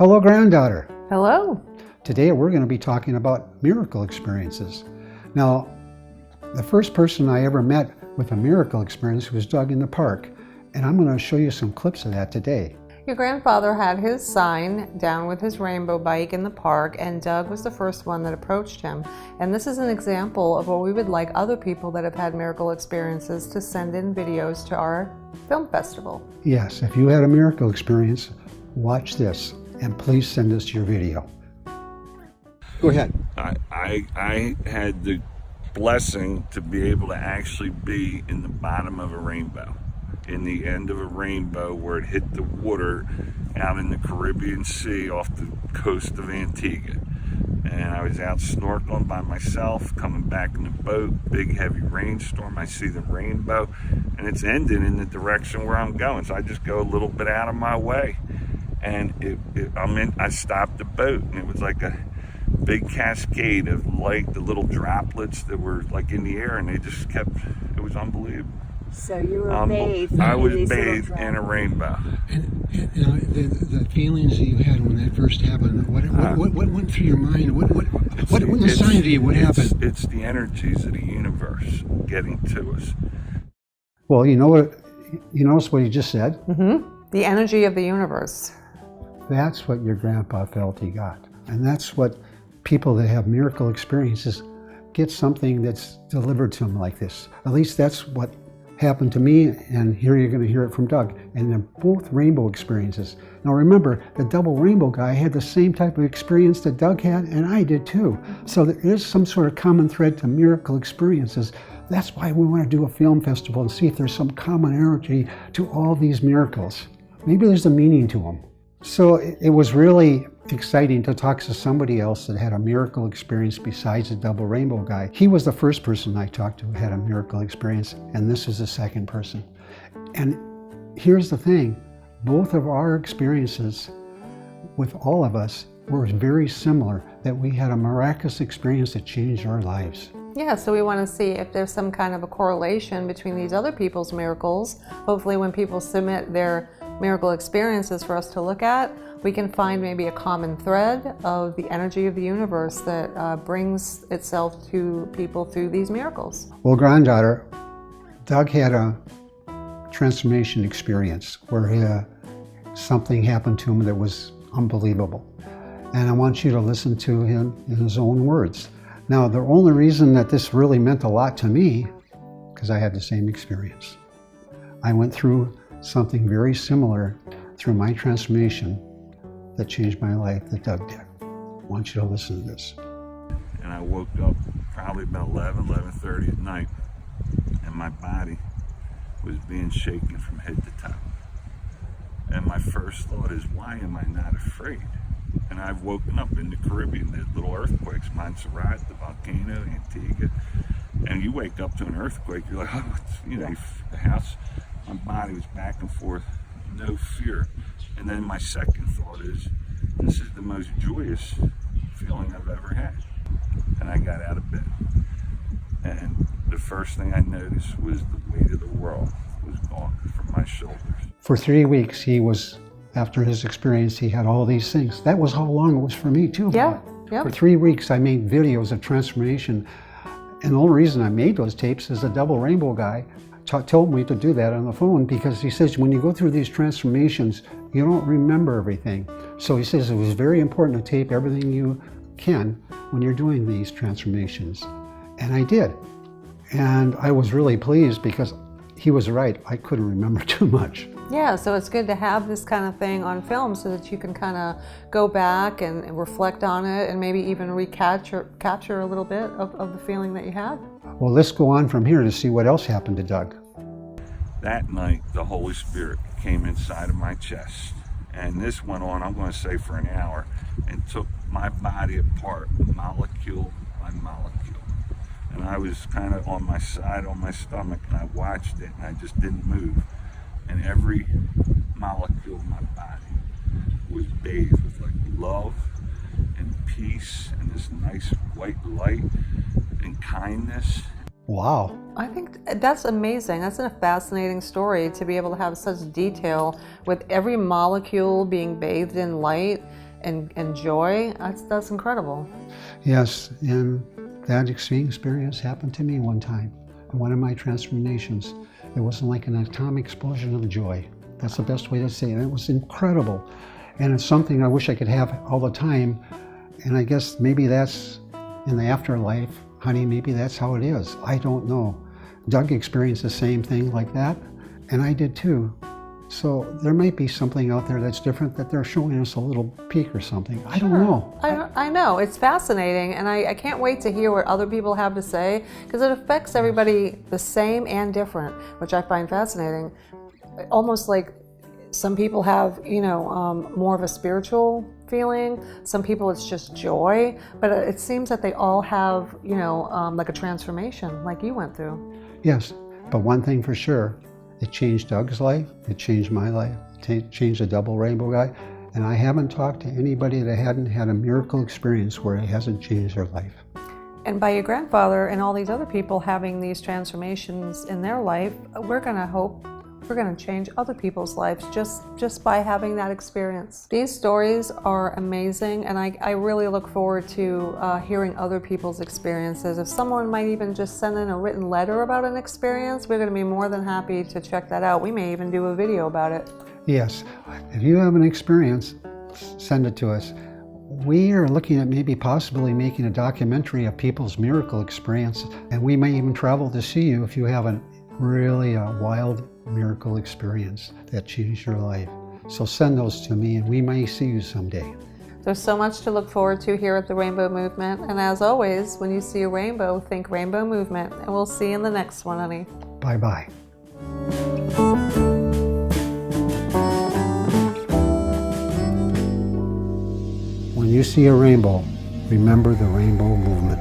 Hello, granddaughter. Hello. Today we're going to be talking about miracle experiences. Now, the first person I ever met with a miracle experience was Doug in the park, and I'm going to show you some clips of that today. Your grandfather had his sign down with his rainbow bike in the park, and Doug was the first one that approached him. And this is an example of what we would like other people that have had miracle experiences to send in videos to our film festival. Yes, if you had a miracle experience, watch this, and please send us your video. Go ahead. I had the blessing to be able to actually be in the bottom of a rainbow, in the end of a rainbow where it hit the water out in the Caribbean Sea off the coast of Antigua. And I was out snorkeling by myself, coming back in the boat, big heavy rainstorm. I see the rainbow and it's ending in the direction where I'm going. So I just go a little bit out of my way. And I stopped the boat, and it was like a big cascade of light, the little droplets that were like in the air, and they just kept, it was unbelievable. So you were bathed. I was bathed in a rainbow. And the feelings that you had when that first happened, what went through your mind? What assigned to you? What happened? It's the energies of the universe getting to us. Well, you notice what he just said? Mm-hmm. The energy of the universe. That's what your grandpa felt he got. And that's what people that have miracle experiences get, something that's delivered to them like this. At least that's what happened to me, and here you're going to hear it from Doug. And they're both rainbow experiences. Now remember, the double rainbow guy had the same type of experience that Doug had, and I did too. So there is some sort of common thread to miracle experiences. That's why we want to do a film festival and see if there's some commonality to all these miracles. Maybe there's a meaning to them. So it was really exciting to talk to somebody else that had a miracle experience besides the double rainbow guy. He was the first person I talked to who had a miracle experience, and this is the second person. And here's the thing, both of our experiences with all of us were very similar, that we had a miraculous experience that changed our lives. Yeah, so we want to see if there's some kind of a correlation between these other people's miracles. Hopefully when people submit their miracle experiences for us to look at, we can find maybe a common thread of the energy of the universe that brings itself to people through these miracles. Well, granddaughter, Doug had a transformation experience where something happened to him that was unbelievable. And I want you to listen to him in his own words. Now, the only reason that this really meant a lot to me, because I had the same experience. I went through something very similar through my transformation that changed my life that Doug did. I want you to listen to this. And I woke up probably about 11:30 at night, and my body was being shaken from head to toe. And my first thought is, why am I not afraid? And I've woken up in the Caribbean, there's little earthquakes, Montserrat, the volcano, Antigua, and you wake up to an earthquake, you're like, oh, the house, my body was back and forth, no fear. And then my second thought is, this is the most joyous feeling I've ever had. And I got out of bed. And the first thing I noticed was the weight of the world was gone from my shoulders. For 3 weeks, after his experience, he had all these things. That was how long it was for me too. Yeah. Yep. For 3 weeks, I made videos of transformation. And the only reason I made those tapes is the double rainbow guy told me to do that on the phone, because he says when you go through these transformations, you don't remember everything. So he says it was very important to tape everything you can when you're doing these transformations. And I did. And I was really pleased because he was right. I couldn't remember too much. Yeah, so it's good to have this kind of thing on film so that you can kind of go back and reflect on it and maybe even capture a little bit of the feeling that you had. Well, let's go on from here to see what else happened to Doug. That night, the Holy Spirit came inside of my chest. And this went on, I'm going to say, for an hour, and took my body apart, molecule by molecule. And I was kind of on my side, on my stomach, and I watched it, and I just didn't move. And every molecule of my body was bathed with like love and peace and this nice white light and kindness. Wow. I think that's amazing. That's a fascinating story to be able to have such detail with every molecule being bathed in light and joy. That's incredible. Yes, and that experience happened to me one time. In one of my transformations, it wasn't like an atomic explosion of joy. That's the best way to say it. It was incredible. And it's something I wish I could have all the time. And I guess maybe that's in the afterlife. Honey, maybe that's how it is. I don't know. Doug experienced the same thing like that, and I did too. So there might be something out there that's different, that they're showing us a little peek or something. I don't know. I know, it's fascinating, and I can't wait to hear what other people have to say, because it affects everybody the same and different, which I find fascinating. Almost like some people have, more of a spiritual feeling. Some people it's just joy, but it seems that they all have, like a transformation like you went through. Yes, but one thing for sure, it changed Doug's life, it changed my life, it changed the Double Rainbow guy, and I haven't talked to anybody that hadn't had a miracle experience where it hasn't changed their life. And by your grandfather and all these other people having these transformations in their life, we're going to change other people's lives just by having that experience. These stories are amazing, and I really look forward to hearing other people's experiences. If someone might even just send in a written letter about an experience, we're going to be more than happy to check that out. We may even do a video about it. Yes, if you have an experience, send it to us. We are looking at maybe possibly making a documentary of people's miracle experience, and we may even travel to see you if you have a wild miracle experience that changed your life. So send those to me and we may see you someday. There's so much to look forward to here at the Rainbow Movement, and as always, when you see a rainbow, think Rainbow Movement, and we'll see you in the next one, honey. Bye-bye. When you see a rainbow, remember the Rainbow Movement.